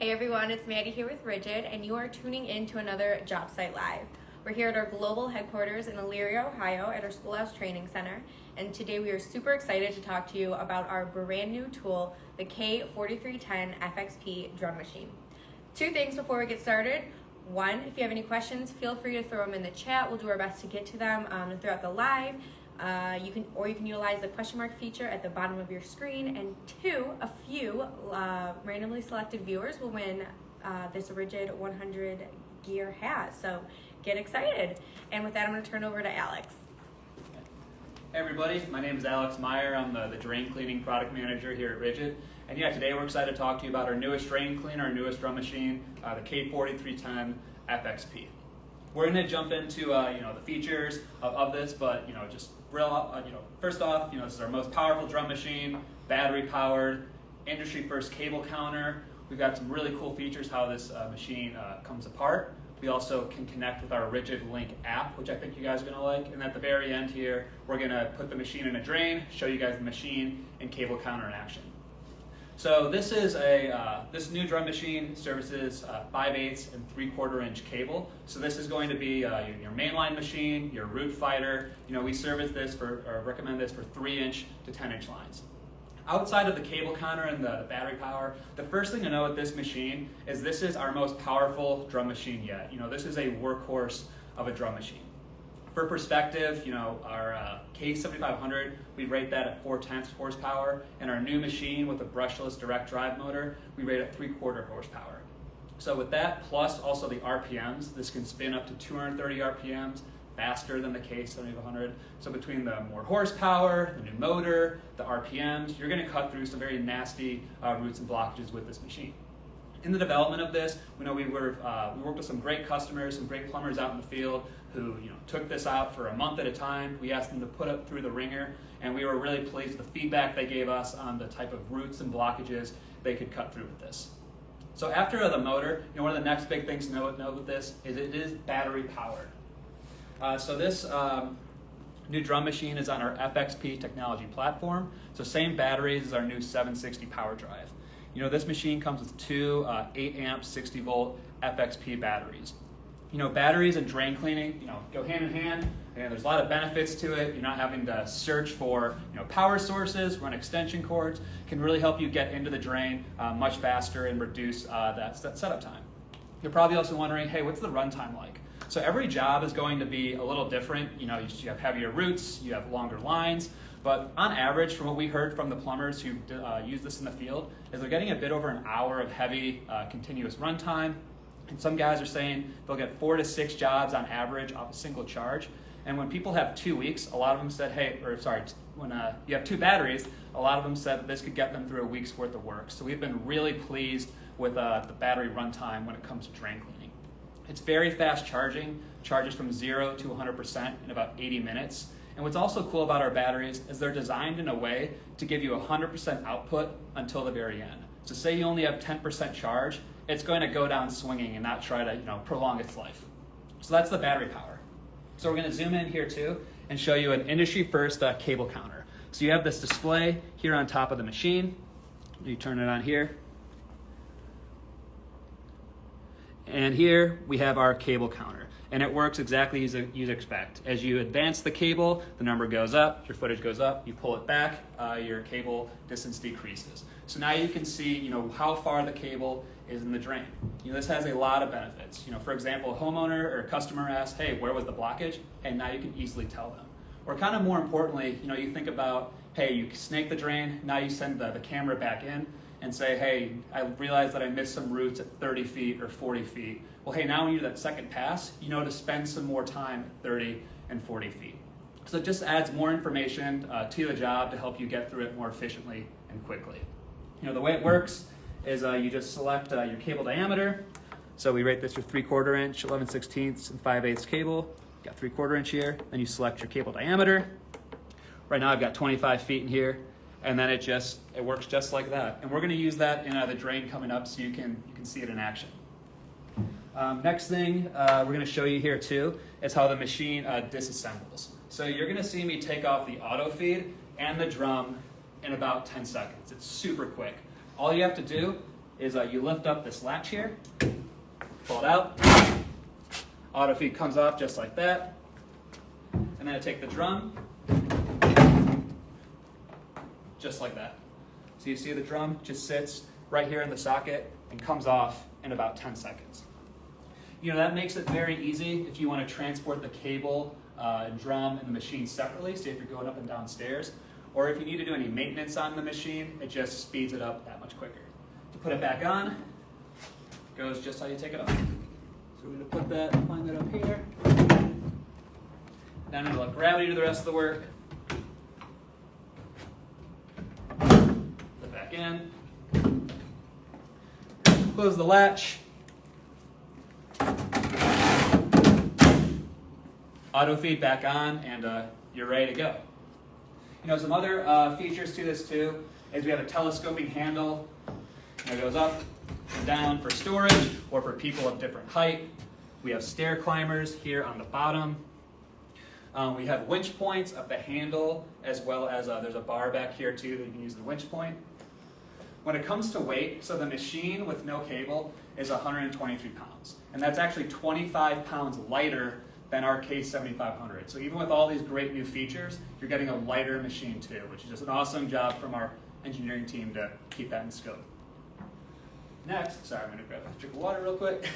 Hey everyone, it's Maddie here with Ridgid, and you are tuning in to another JobSite Live. We're here at our global headquarters in Elyria, Ohio at our Schoolhouse Training Center, and today we are super excited to talk to you about our brand new tool, the K-4310 FXP Drum Machine. Two things before we get started. One, if you have any questions, feel free to throw them in the chat. We'll do our best to get to them throughout the live. You can utilize the question mark feature at the bottom of your screen. And two, a few randomly selected viewers will win this Ridgid 100 gear hat. So get excited. And with that, I'm going to turn over to Alex. Hey everybody, my name is Alex Meyer. I'm the drain cleaning product manager here at Ridgid. And yeah, today we're excited to talk to you about our newest drain cleaner, our newest drum machine, the K-4310 FXP. We're going to jump into the features of this, but just first off, this is our most powerful drum machine, battery powered, industry first cable counter. We've got some really cool features how this machine comes apart. We also can connect with our Ridgid Link app, which I think you guys are going to like. And at the very end here, we're going to put the machine in a drain, show you guys the machine and cable counter in action. So this is this new drum machine services 5/8 and 3/4 inch cable. So this is going to be your mainline machine, your root fighter. We service this recommend this for 3-inch to 10-inch lines. Outside of the cable counter and the battery power, the first thing to know with this machine is this is our most powerful drum machine yet. This is a workhorse of a drum machine. For perspective, our K-4310, we rate that at 4/10 horsepower, and our new machine with a brushless direct drive motor, we rate at 3/4 horsepower. So with that, plus also the RPMs, this can spin up to 230 RPMs, faster than the K-4310. So between the more horsepower, the new motor, the RPMs, you're going to cut through some very nasty roots and blockages with this machine. In the development of this, we worked with some great customers, some great plumbers out in the field who took this out for a month at a time. We asked them to put it through the ringer, and we were really pleased with the feedback they gave us on the type of roots and blockages they could cut through with this. So after the motor, one of the next big things to note with this is it is battery powered. So this new drum machine is on our FXP technology platform. So same batteries as our new 760 power drive. This machine comes with two 8 amp 60 volt FXP batteries. Batteries and drain cleaning, go hand in hand, and there's a lot of benefits to it. You're not having to search for, power sources, run extension cords, can really help you get into the drain much faster and reduce that setup time. You're probably also wondering, hey, what's the runtime like? So every job is going to be a little different. You have heavier roots, you have longer lines, but on average, from what we heard from the plumbers who use this in the field, is they're getting a bit over an hour of heavy continuous runtime. And some guys are saying they'll get 4 to 6 jobs on average off a single charge. And when people have 2 weeks, a lot of them said, when you have 2 batteries, a lot of them said that this could get them through a week's worth of work. So we've been really pleased with the battery runtime when it comes to drain cleaning. It's very fast charging, charges from 0 to 100% in about 80 minutes. And what's also cool about our batteries is they're designed in a way to give you 100% output until the very end. So say you only have 10% charge, it's going to go down swinging and not try to prolong its life. So that's the battery power. So we're going to zoom in here too and show you an industry first cable counter. So you have this display here on top of the machine. You turn it on here. And here we have our cable counter. And it works exactly as you'd expect. As you advance the cable, the number goes up, your footage goes up, you pull it back, your cable distance decreases. So now you can see how far the cable is in the drain. This has a lot of benefits. For example, a homeowner or a customer asks, hey, where was the blockage? And now you can easily tell them. Or kind of more importantly, you think about, hey, you snake the drain, now you send the camera back in and say, hey, I realized that I missed some roots at 30 feet or 40 feet. Well, hey, now when you do that second pass, to spend some more time at 30 and 40 feet. So it just adds more information to the job to help you get through it more efficiently and quickly. The way it works is you just select your cable diameter. So we rate this your 3/4 inch, 11/16 and 5/8 cable. You got 3/4 inch here. Then you select your cable diameter. Right now I've got 25 feet in here. And then it works just like that. And we're going to use that in the drain coming up so you can see it in action. Next thing we're going to show you here too is how the machine disassembles. So you're going to see me take off the auto feed and the drum in about 10 seconds. It's super quick. All you have to do is you lift up this latch here, pull it out, auto feed comes off just like that, and then I take the drum, just like that. So you see the drum just sits right here in the socket and comes off in about 10 seconds. You know, that makes it very easy if you want to transport the cable and drum and the machine separately, say if you're going up and down stairs, or if you need to do any maintenance on the machine, it just speeds it up that much quicker. To put it back on, goes just how you take it off. So we're going to line that up here. Then I'm going to let gravity do the rest of the work. Put it back in. Close the latch. Auto feed back on, and you're ready to go. You know, some other features to this too is we have a telescoping handle. It goes up and down for storage or for people of different height. We have stair climbers here on the bottom. We have winch points up the handle, as well as there's a bar back here too that you can use the winch point. When it comes to weight, so the machine with no cable is 123 pounds, and that's actually 25 pounds lighter than our K-7500. So even with all these great new features, you're getting a lighter machine too, which is just an awesome job from our engineering team to keep that in scope. Next, sorry, I'm gonna grab a drink of water real quick.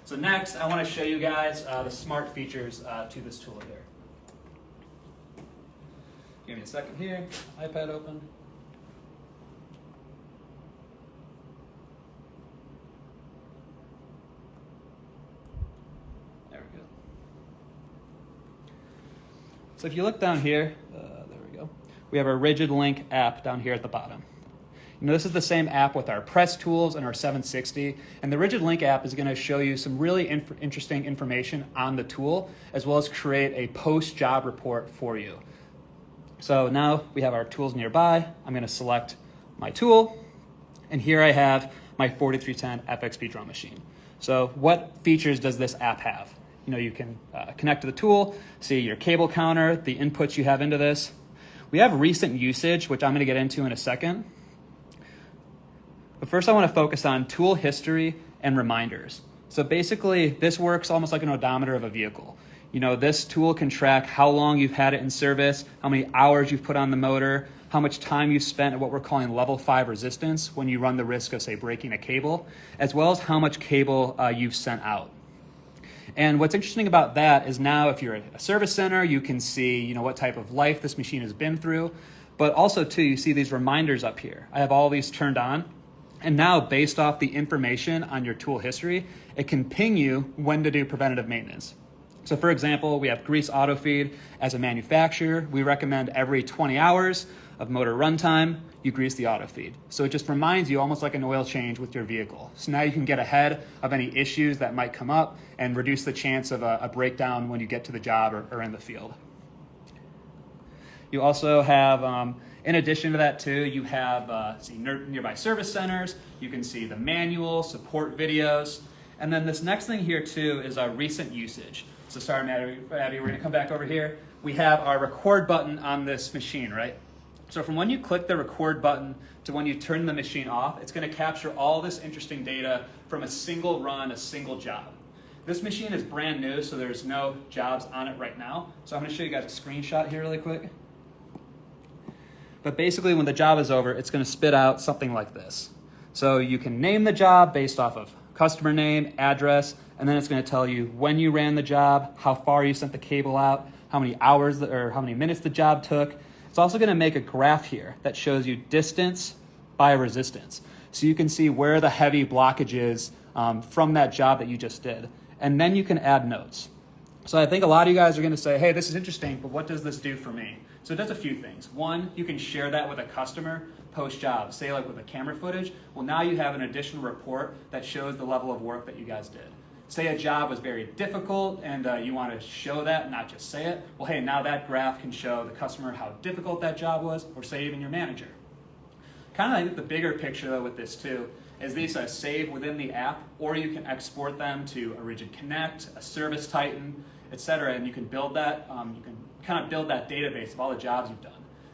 So next, I wanna show you guys the smart features to this tool here. Give me a second here, iPad open. So if you look down here, there we go. We have our Ridgid Link app down here at the bottom. You know, this is the same app with our press tools and our 760. And the Ridgid Link app is going to show you some really interesting information on the tool, as well as create a post-job report for you. So now we have our tools nearby. I'm going to select my tool. And here I have my 4310 FXP Drum Machine. So what features does this app have? You know, you can connect to the tool, see your cable counter, the inputs you have into this. We have recent usage, which I'm going to get into in a second. But first I want to focus on tool history and reminders. So basically, this works almost like an odometer of a vehicle. You know, this tool can track how long you've had it in service, how many hours you've put on the motor, how much time you've spent at what we're calling level 5 resistance when you run the risk of, say, breaking a cable, as well as how much cable you've sent out. And what's interesting about that is now if you're at a service center, you can see, you know, what type of life this machine has been through. But also, too, you see these reminders up here. I have all these turned on. And now, based off the information on your tool history, it can ping you when to do preventative maintenance. So for example, we have grease auto feed. As a manufacturer, we recommend every 20 hours of motor runtime, you grease the auto feed. So it just reminds you almost like an oil change with your vehicle. So now you can get ahead of any issues that might come up and reduce the chance of a breakdown when you get to the job or in the field. You also have, in addition to that too, you have nearby service centers. You can see the manual, support videos. And then this next thing here too is our recent usage. So sorry, Maddie, we're gonna come back over here. We have our record button on this machine, right? So from when you click the record button to when you turn the machine off, it's going to capture all this interesting data from a single run, a single job. This machine is brand new, so there's no jobs on it right now. So I'm going to show you guys a screenshot here really quick. But basically when the job is over, it's going to spit out something like this. So you can name the job based off of customer name, address, and then it's going to tell you when you ran the job, how far you sent the cable out, how many hours or how many minutes the job took. It's also going to make a graph here that shows you distance by resistance. So you can see where the heavy blockage is from that job that you just did. And then you can add notes. So I think a lot of you guys are going to say, hey, this is interesting, but what does this do for me? So it does a few things. One, you can share that with a customer post-job, say like with the camera footage. Well, now you have an additional report that shows the level of work that you guys did. Say a job was very difficult and you want to show that, not just say it. Well, hey, now that graph can show the customer how difficult that job was, or say even your manager. Kind of I think the bigger picture though with this too is these save within the app, or you can export them to a Ridgid Connect, a Service Titan, etc. And you can build that. You can kind of build that database of all the jobs you've done.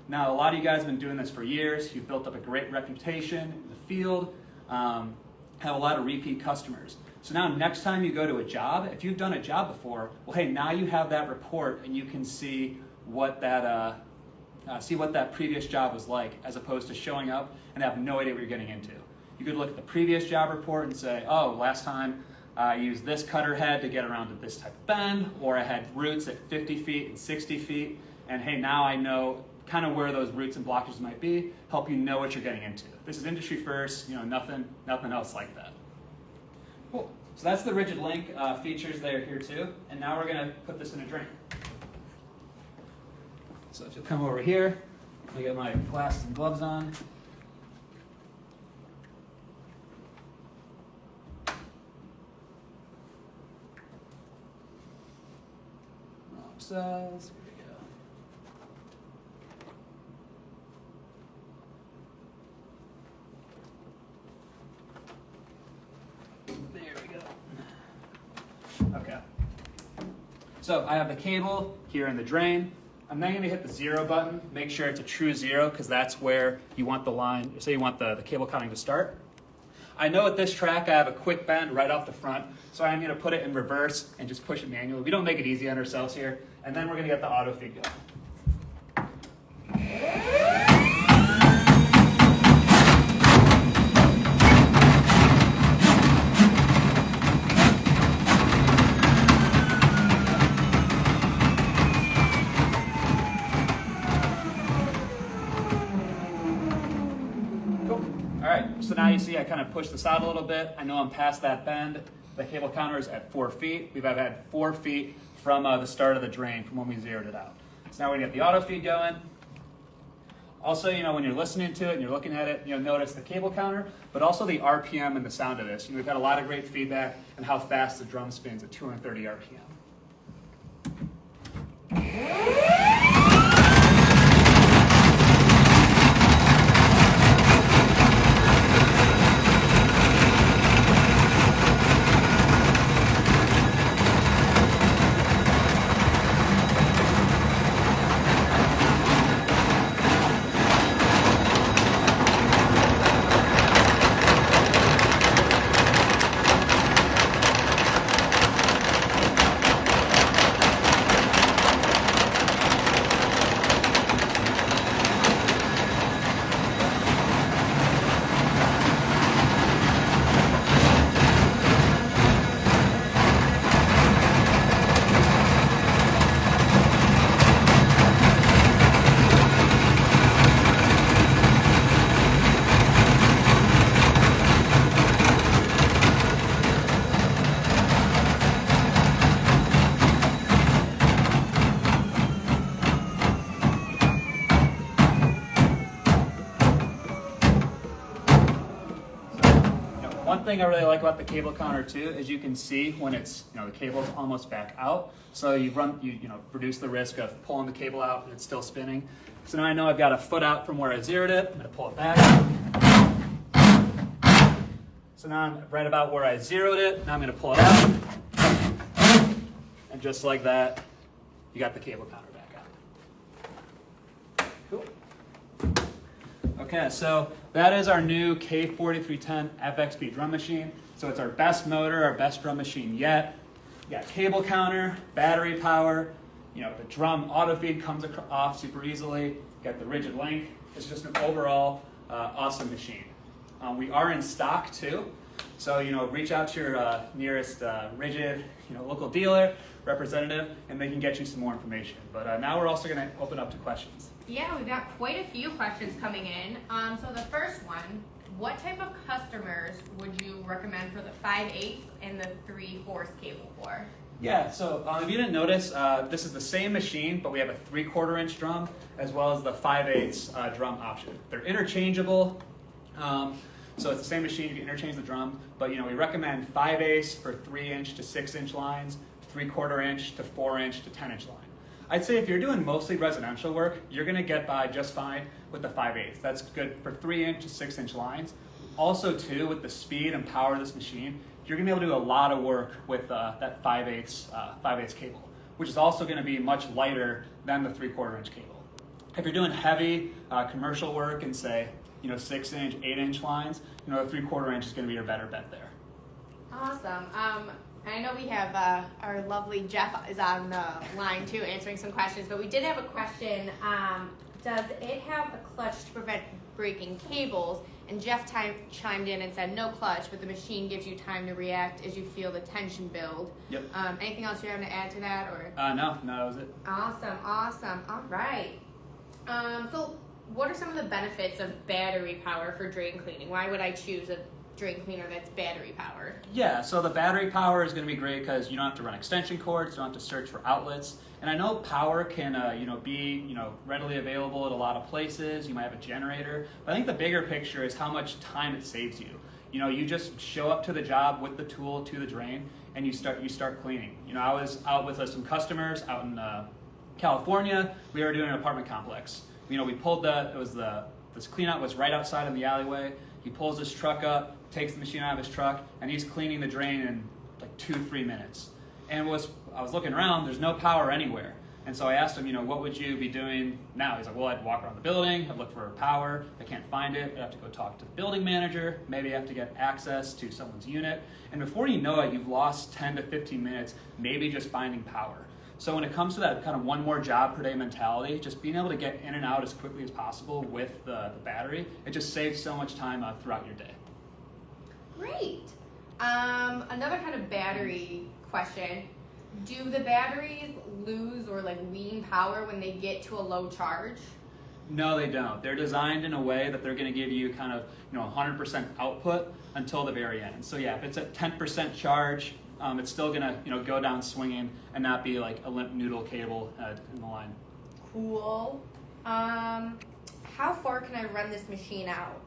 Now, a lot of you guys have been doing this for years. You've built up a great reputation in the field, have a lot of repeat customers. So now next time you go to a job, if you've done a job before, well, hey, now you have that report and you can see what that previous job was like, as opposed to showing up and have no idea what you're getting into. You could look at the previous job report and say, oh, last time I used this cutter head to get around to this type of bend, or I had roots at 50 feet and 60 feet, and hey, now I know kind of where those roots and blockages might be, help you know what you're getting into. This is industry first, nothing else like that. Cool. So that's the Ridgid link features there here too, and now we're gonna put this in a drain. So if you'll come over here, I get my glasses and gloves on. Wrong size. Here we go. There we go. Okay. So I have the cable here in the drain. I'm then going to hit the 0 button, make sure it's a true 0, because that's where you want the line, say you want the cable counting to start. I know at this track I have a quick bend right off the front, so I'm going to put it in reverse and just push it manually. We don't make it easy on ourselves here. And then we're going to get the auto feed going. So now you see I kind of pushed this out a little bit. I know I'm past that bend. The cable counter is at 4 feet. We've had 4 feet from the start of the drain, from when we zeroed it out. So now we're going to get the auto feed going. Also, when you're listening to it and you're looking at it, you'll notice the cable counter, but also the RPM and the sound of this. We've got a lot of great feedback on how fast the drum spins at 230 RPM. One thing I really like about the cable counter too is you can see when it's, the cable's almost back out. So you reduce the risk of pulling the cable out and it's still spinning. So now I know I've got a foot out from where I zeroed it. I'm going to pull it back. So now I'm right about where I zeroed it. Now I'm going to pull it out. And just like that, you got the cable counter back out. Cool. Okay, so that is our new K-4310 FXP Drum Machine. So it's our best motor, our best drum machine yet. You got cable counter, battery power, the drum auto feed comes off super easily. You got the Ridgid link. It's just an overall awesome machine. We are in stock too. So, reach out to your nearest Ridgid, local dealer, representative, and they can get you some more information. But now we're also going to open up to questions. Yeah, we've got quite a few questions coming in. So the first one, what type of customers would you recommend for the 5/8 and the 3/4 cable for? Yeah, so if you didn't notice, this is the same machine, but we have a 3/4 inch drum as well as the 5/8 drum option. They're interchangeable, so it's the same machine. You can interchange the drum, but we recommend 5/8 for 3-inch to 6-inch lines, 3/4 inch to 4-inch to 10-inch line. I'd say if you're doing mostly residential work, you're going to get by just fine with the 5/8. That's good for 3-inch to 6-inch lines. Also, too, with the speed and power of this machine, you're going to be able to do a lot of work with that 5/8 cable, which is also going to be much lighter than the 3/4 inch cable. If you're doing heavy commercial work and say, 6-inch, 8-inch lines, the 3/4 inch is going to be your better bet there. Awesome. I know we have our lovely Jeff is on the line too, answering some questions, but we did have a question. Does it have a clutch to prevent breaking cables? And Jeff chimed in and said no clutch, but the machine gives you time to react as you feel the tension build. Yep. Anything else you have to add to that? Or No, that was it. Awesome. All right. So what are some of the benefits of battery power for drain cleaning? Why would I choose a drain cleaner that's battery powered? Yeah, so the battery power is going to be great because you don't have to run extension cords, you don't have to search for outlets. And I know power can be readily available at a lot of places. You might have a generator. But I think the bigger picture is how much time it saves you. You just show up to the job with the tool to the drain and you start cleaning. I was out with some customers out in California. We were doing an apartment complex. We pulled this cleanout was right outside in the alleyway. He pulls his truck up, takes the machine out of his truck, and he's cleaning the drain in like 2-3 minutes. And I was looking around, there's no power anywhere. And so I asked him, what would you be doing now? He's like, well, I'd walk around the building, I'd look for power, I can't find it, I'd have to go talk to the building manager, maybe I have to get access to someone's unit. And before you know it, you've lost 10 to 15 minutes, maybe just finding power. So when it comes to that kind of one more job per day mentality, just being able to get in and out as quickly as possible with the battery, it just saves so much time throughout your day. Great. Another kind of battery question. Do the batteries lose or wean power when they get to a low charge? No, they don't. They're designed in a way that they're going to give you kind of 100% output until the very end. So yeah, if it's at 10% charge, it's still going to go down swinging and not be like a limp noodle cable in the line. Cool. How far can I run this machine out?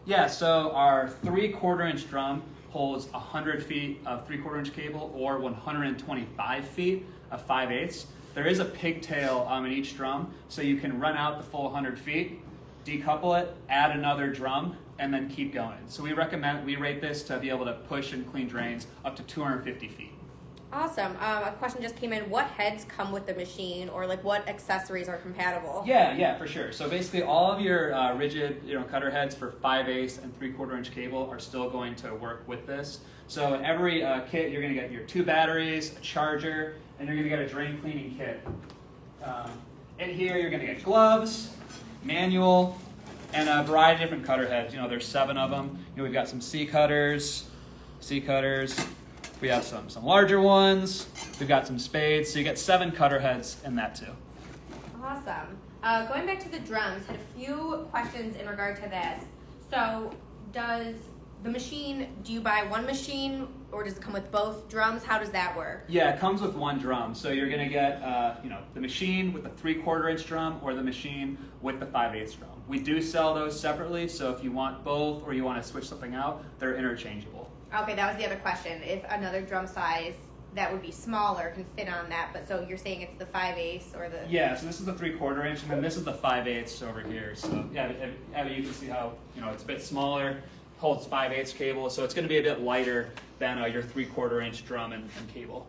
Yeah, so our 3/4 inch drum holds 100 feet of 3/4 inch cable or 125 feet of 5/8. There is a pigtail in each drum, so you can run out the full 100 feet, decouple it, add another drum, and then keep going. So we rate this to be able to push and clean drains up to 250 feet. Awesome. A question just came in. What heads come with the machine, or what accessories are compatible? Yeah, for sure. So basically all of your Ridgid cutter heads for 5/8 and 3/4 inch cable are still going to work with this. So in every kit, you're going to get your 2 batteries, a charger, and you're going to get a drain cleaning kit. In here, you're going to get gloves, manual, and a variety of different cutter heads. There's 7 of them. We've got some C cutters. We have some larger ones. We've got some spades. So you get 7 cutter heads in that too. Awesome. Going back to the drums, had a few questions in regard to this. So does the machine, do you buy one machine or does it come with both drums? How does that work? Yeah, it comes with one drum. So you're going to get the machine with the 3/4 inch drum or the machine with the 5/8 drum. We do sell those separately, so if you want both or you want to switch something out, they're interchangeable. Okay, that was the other question. If another drum size that would be smaller can fit on that, but so you're saying it's the 5/8 or the... Yeah, so this is the 3/4 inch, and then this is the 5/8 over here. So yeah, Abby, you can see how it's a bit smaller, holds 5/8 cable, so it's going to be a bit lighter than your 3/4 inch drum and cable.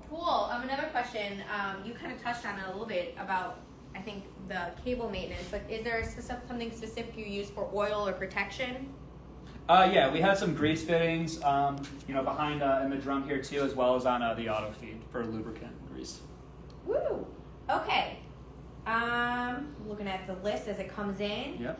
Cool. Another question. You kind of touched on it a little bit about, I think, the cable maintenance, but is there something specific you use for oil or protection? Yeah, we have some grease fittings, behind in the drum here too, as well as on the auto feed for lubricant and grease. Woo! Okay. Looking at the list as it comes in. Yep.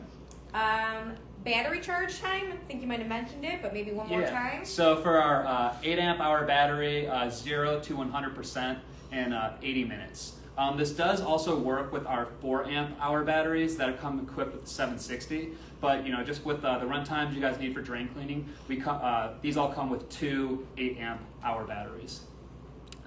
Battery charge time. I think you might have mentioned it, but maybe one more time. So for our 8 amp hour battery, 0 to 100% in 80 minutes. This does also work with our 4 amp hour batteries that come equipped with the 760. But just with the run times you guys need for drain cleaning, these all come with 2 8 amp hour batteries.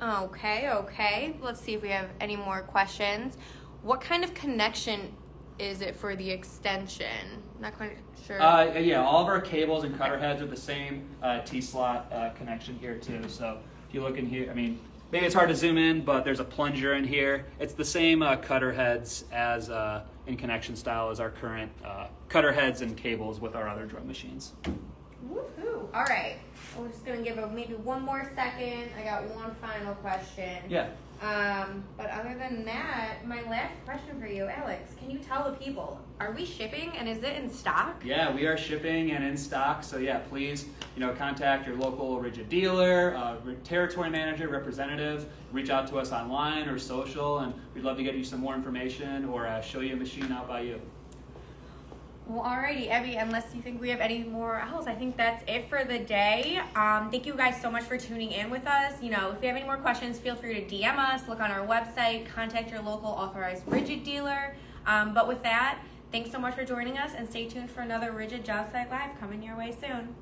Okay. Let's see if we have any more questions. What kind of connection is it for the extension? Not quite sure. Yeah, all of our cables and cutter heads are the same T-slot connection here too. So if you look in here, maybe it's hard to zoom in, but there's a plunger in here. It's the same cutter heads as in connection style as our current cutter heads and cables with our other drum machines. Woohoo! All right. We're just going to give maybe one more second. I got one final question. Yeah. But other than that, my last question for you, Alex, can you tell the people, are we shipping and is it in stock? Yeah, we are shipping and in stock. So yeah, please, contact your local Ridgid dealer, territory manager, representative. Reach out to us online or social, and we'd love to get you some more information or show you a machine out by you. Well, alrighty, Abby, unless you think we have any more else, I think that's it for the day. Thank you guys so much for tuning in with us. If you have any more questions, feel free to DM us, look on our website, contact your local authorized Ridgid dealer. But with that, thanks so much for joining us, and stay tuned for another Ridgid Job Site Live coming your way soon.